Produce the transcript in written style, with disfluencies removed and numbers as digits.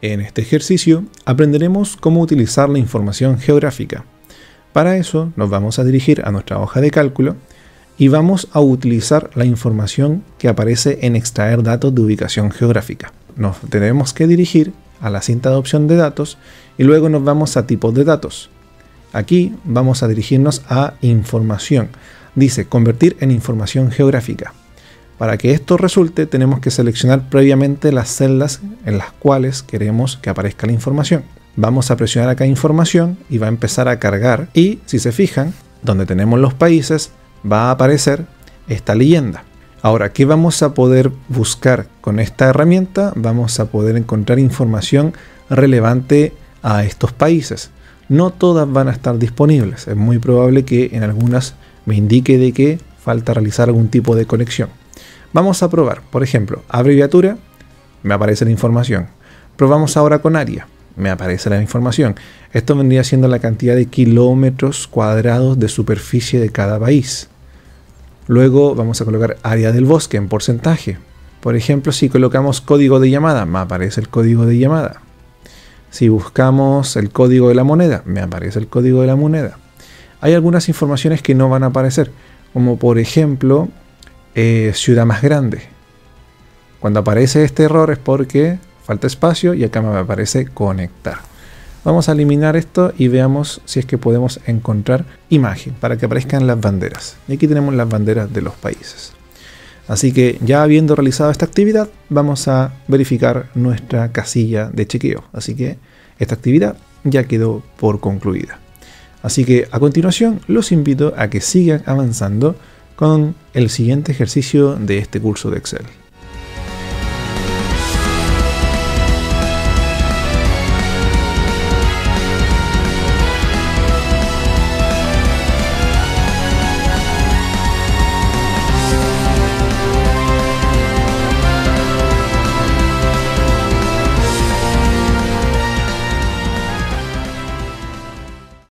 En este ejercicio aprenderemos cómo utilizar la información geográfica. Para eso nos vamos a dirigir a nuestra hoja de cálculo y vamos a utilizar la información que aparece en extraer datos de ubicación geográfica. Nos tenemos que dirigir a la cinta de opción de datos y luego nos vamos a tipos de datos. Aquí vamos a dirigirnos a información. Dice convertir en información geográfica. Para que esto resulte tenemos que seleccionar previamente las celdas en las cuales queremos que aparezca la información. Vamos a presionar acá información y va a empezar a cargar y si se fijan, donde tenemos los países va a aparecer esta leyenda. Ahora, ¿qué vamos a poder buscar con esta herramienta? Vamos a poder encontrar información relevante a estos países. No todas van a estar disponibles. Es muy probable que en algunas me indique de que falta realizar algún tipo de conexión. Vamos a probar, por ejemplo, abreviatura, me aparece la información. Probamos ahora con área, me aparece la información. Esto vendría siendo la cantidad de kilómetros cuadrados de superficie de cada país. Luego vamos a colocar área del bosque en porcentaje. Por ejemplo, si colocamos código de llamada, me aparece el código de llamada. Si buscamos el código de la moneda, me aparece el código de la moneda. Hay algunas informaciones que no van a aparecer, como por ejemplo, ciudad más grande. Cuando aparece este error es porque falta espacio y acá me aparece conectar. Vamos a eliminar esto y veamos si es que podemos encontrar imagen para que aparezcan las banderas. Y aquí tenemos las banderas de los países. Así que ya habiendo realizado esta actividad, vamos a verificar nuestra casilla de chequeo. Así que esta actividad ya quedó por concluida. Así que a continuación los invito a que sigan avanzando con el siguiente ejercicio de este curso de Excel.